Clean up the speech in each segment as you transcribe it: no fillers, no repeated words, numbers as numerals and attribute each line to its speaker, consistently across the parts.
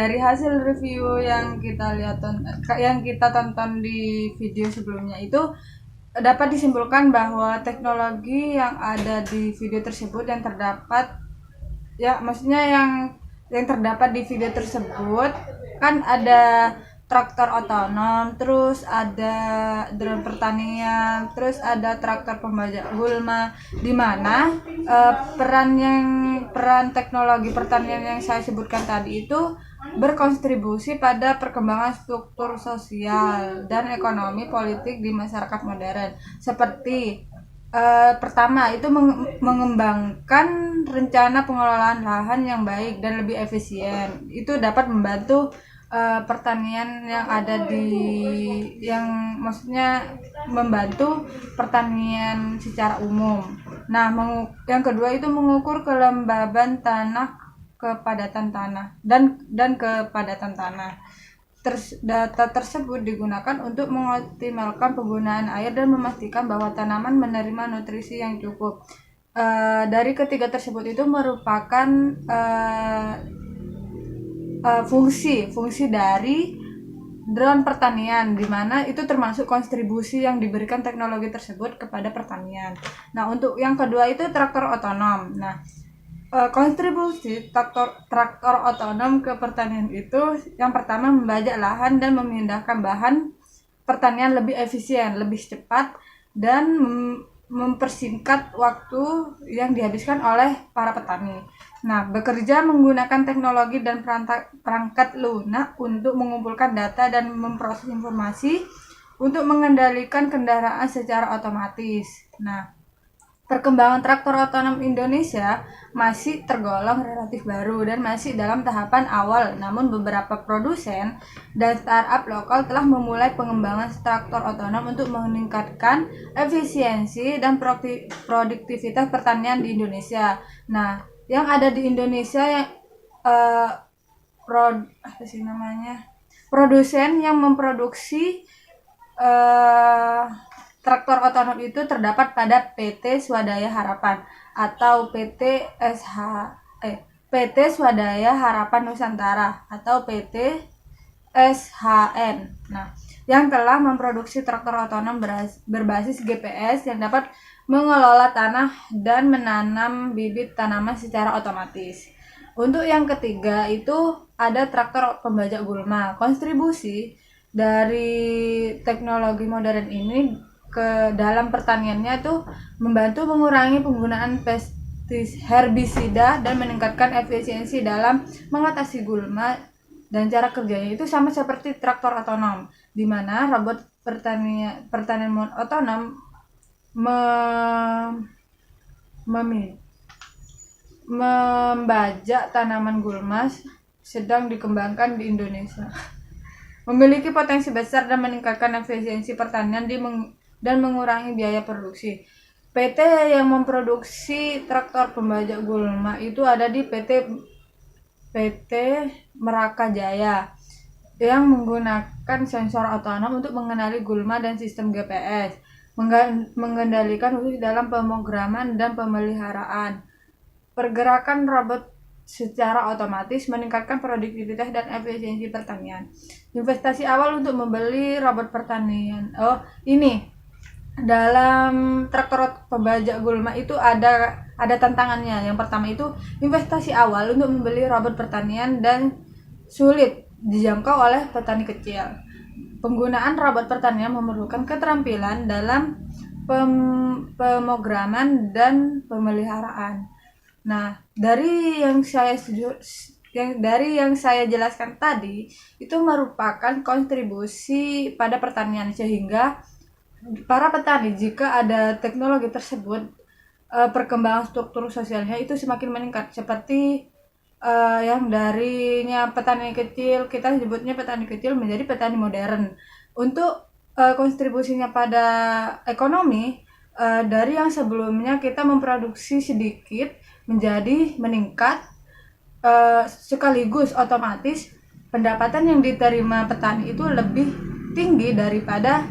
Speaker 1: dari hasil review yang kita tonton di video sebelumnya itu dapat disimpulkan bahwa teknologi yang ada di video tersebut yang terdapat ya maksudnya yang terdapat di video tersebut kan ada traktor otonom, terus ada drone pertanian, terus ada traktor pembajak gulma, di mana peran teknologi pertanian yang saya sebutkan tadi itu berkontribusi pada perkembangan struktur sosial dan ekonomi politik di masyarakat modern. Seperti pertama itu mengembangkan rencana pengelolaan lahan yang baik dan lebih efisien. Itu dapat membantu pertanian yang maksudnya membantu pertanian secara umum. Nah, yang kedua itu mengukur kelembaban tanah, kepadatan tanah dan kepadatan tanah. Data tersebut digunakan untuk mengoptimalkan penggunaan air dan memastikan bahwa tanaman menerima nutrisi yang cukup. Dari ketiga tersebut itu merupakan fungsi dari drone pertanian, di mana itu termasuk kontribusi yang diberikan teknologi tersebut kepada pertanian. Nah, untuk yang kedua itu traktor otonom. Nah, kontribusi traktor otonom ke pertanian itu yang pertama membajak lahan dan memindahkan bahan pertanian lebih efisien, lebih cepat, dan mempersingkat waktu yang dihabiskan oleh para petani. Nah, bekerja menggunakan teknologi dan perangkat lunak untuk mengumpulkan data dan memproses informasi untuk mengendalikan kendaraan secara otomatis. Nah, perkembangan traktor otonom Indonesia masih tergolong relatif baru dan masih dalam tahapan awal, namun beberapa produsen dan startup lokal telah memulai pengembangan traktor otonom untuk meningkatkan efisiensi dan produktivitas pertanian di Indonesia. Nah, yang ada di Indonesia yang produsen yang memproduksi traktor otonom itu terdapat pada PT Swadaya Harapan atau PT Swadaya Harapan Nusantara atau PT SHN. Nah, yang telah memproduksi traktor otonom berbasis GPS yang dapat mengelola tanah dan menanam bibit tanaman secara otomatis. Untuk yang ketiga itu ada traktor pembajak gulma. Kontribusi dari teknologi modern ini ke dalam pertaniannya itu membantu mengurangi penggunaan herbisida dan meningkatkan efisiensi dalam mengatasi gulma, dan cara kerjanya itu sama seperti traktor otonom, di mana robot pertanian otonom membajak tanaman gulma sedang dikembangkan di Indonesia. Memiliki potensi besar dan meningkatkan efisiensi pertanian dan mengurangi biaya produksi. PT yang memproduksi traktor pembajak gulma itu ada di PT Meraka Jaya yang menggunakan sensor otonom untuk mengenali gulma dan sistem GPS, mengendalikan khusus dalam pemrograman dan pemeliharaan. Pergerakan robot secara otomatis meningkatkan produktivitas dan efisiensi pertanian. Investasi awal untuk membeli robot pertanian. Dalam traktor pembajak gulma itu ada tantangannya. Yang pertama itu investasi awal untuk membeli robot pertanian dan sulit dijangkau oleh petani kecil. Penggunaan robot pertanian memerlukan keterampilan dalam pemrograman dan pemeliharaan. Nah, dari yang saya jelaskan tadi itu merupakan kontribusi pada pertanian, sehingga para petani jika ada teknologi tersebut perkembangan struktur sosialnya itu semakin meningkat, seperti yang darinya petani kecil, kita sebutnya petani kecil menjadi petani modern. Untuk kontribusinya pada ekonomi, dari yang sebelumnya kita memproduksi sedikit menjadi meningkat, sekaligus otomatis pendapatan yang diterima petani itu lebih tinggi daripada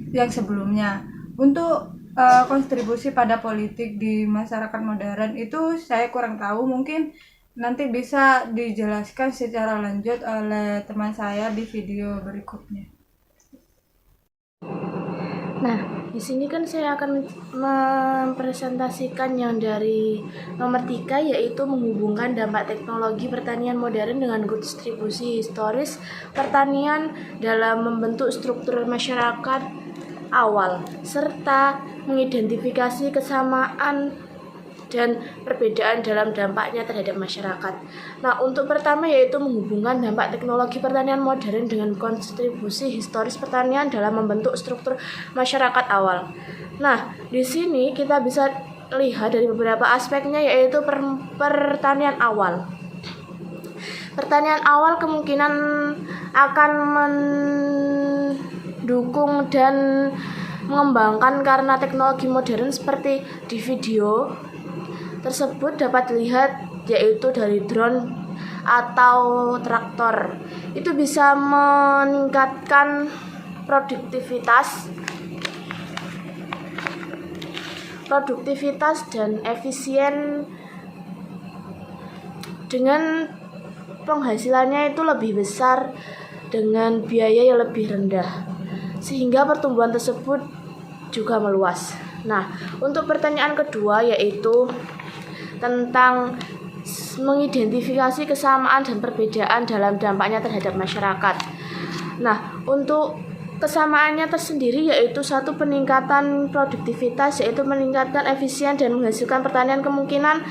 Speaker 1: yang sebelumnya. Untuk kontribusi pada politik di masyarakat modern itu saya kurang tahu, mungkin nanti bisa dijelaskan secara lanjut oleh teman saya di video berikutnya.
Speaker 2: Nah, di sini kan saya akan mempresentasikan yang dari nomor 3, yaitu menghubungkan dampak teknologi pertanian modern dengan kontribusi historis pertanian dalam membentuk struktur masyarakat awal, serta mengidentifikasi kesamaan dan perbedaan dalam dampaknya terhadap masyarakat. Nah, untuk pertama yaitu menghubungkan dampak teknologi pertanian modern dengan kontribusi historis pertanian dalam membentuk struktur masyarakat awal. Nah, di sini kita bisa lihat dari beberapa aspeknya, yaitu pertanian awal. Pertanian awal kemungkinan akan mendukung dan mengembangkan karena teknologi modern seperti di video tersebut dapat dilihat, yaitu dari drone atau traktor. Itu bisa meningkatkan produktivitas dan efisien dengan penghasilannya itu lebih besar dengan biaya yang lebih rendah, sehingga pertumbuhan tersebut juga meluas. Nah, untuk pertanyaan kedua yaitu tentang mengidentifikasi kesamaan dan perbedaan dalam dampaknya terhadap masyarakat. Nah, untuk kesamaannya tersendiri yaitu satu, peningkatan produktivitas, yaitu meningkatkan efisien dan menghasilkan pertanian, kemungkinan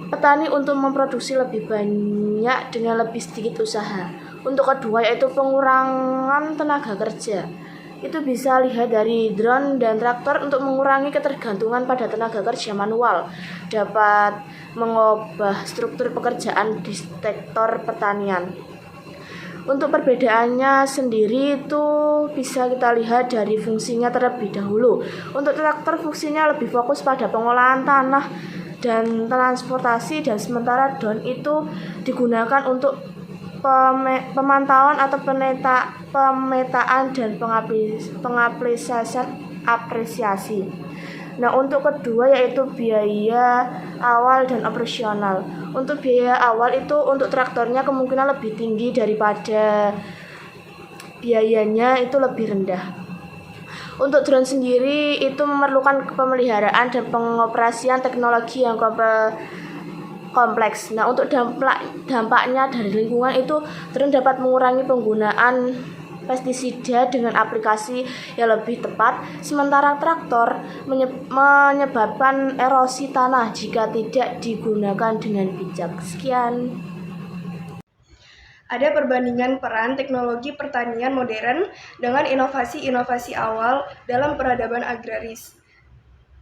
Speaker 2: petani untuk memproduksi lebih banyak dengan lebih sedikit usaha. Untuk kedua yaitu pengurangan tenaga kerja. Itu bisa lihat dari drone dan traktor untuk mengurangi ketergantungan pada tenaga kerja manual, dapat mengubah struktur pekerjaan di sektor pertanian. Untuk perbedaannya sendiri itu bisa kita lihat dari fungsinya terlebih dahulu. Untuk traktor fungsinya lebih fokus pada pengolahan tanah dan transportasi, dan sementara drone itu digunakan untuk pemantauan atau pemetaan dan apresiasi. Nah, untuk kedua yaitu biaya awal dan operasional. Untuk biaya awal itu untuk traktornya kemungkinan lebih tinggi daripada biayanya itu lebih rendah. Untuk drone sendiri itu memerlukan pemeliharaan dan pengoperasian teknologi yang kompleks. Nah, untuk dampaknya dari lingkungan itu drone dapat mengurangi penggunaan pestisida dengan aplikasi yang lebih tepat, sementara traktor menyebabkan erosi tanah jika tidak digunakan dengan bijak. Sekian.
Speaker 3: Ada perbandingan peran teknologi pertanian modern dengan inovasi-inovasi awal dalam peradaban agraris.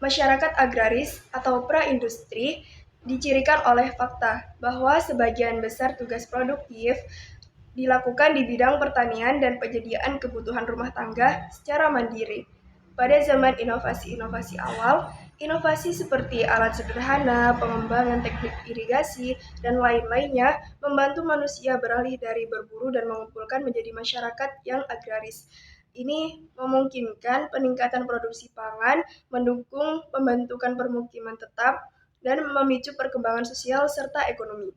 Speaker 3: Masyarakat agraris atau pra-industri dicirikan oleh fakta bahwa sebagian besar tugas produktif dilakukan di bidang pertanian dan penyediaan kebutuhan rumah tangga secara mandiri. Pada zaman inovasi-inovasi awal, inovasi seperti alat sederhana, pengembangan teknik irigasi, dan lain-lainnya membantu manusia beralih dari berburu dan mengumpulkan menjadi masyarakat yang agraris. Ini memungkinkan peningkatan produksi pangan, mendukung pembentukan permukiman tetap, dan memicu perkembangan sosial serta ekonomi.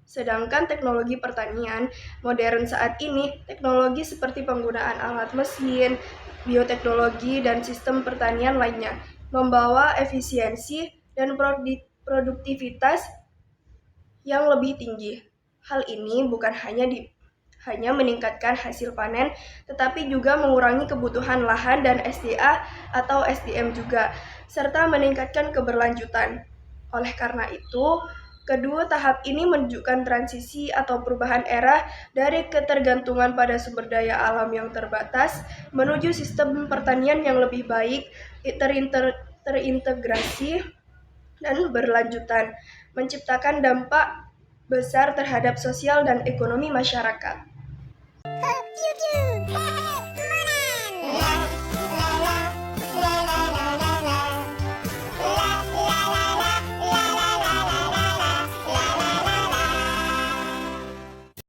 Speaker 3: Sedangkan teknologi pertanian modern saat ini, teknologi seperti penggunaan alat mesin, bioteknologi, dan sistem pertanian lainnya, membawa efisiensi dan produktivitas yang lebih tinggi. Hal ini bukan hanya meningkatkan hasil panen, tetapi juga mengurangi kebutuhan lahan dan SDA atau SDM juga, serta meningkatkan keberlanjutan. Oleh karena itu, kedua tahap ini menunjukkan transisi atau perubahan era dari ketergantungan pada sumber daya alam yang terbatas menuju sistem pertanian yang lebih baik, terintegrasi, dan berlanjutan, menciptakan dampak besar terhadap sosial dan ekonomi masyarakat.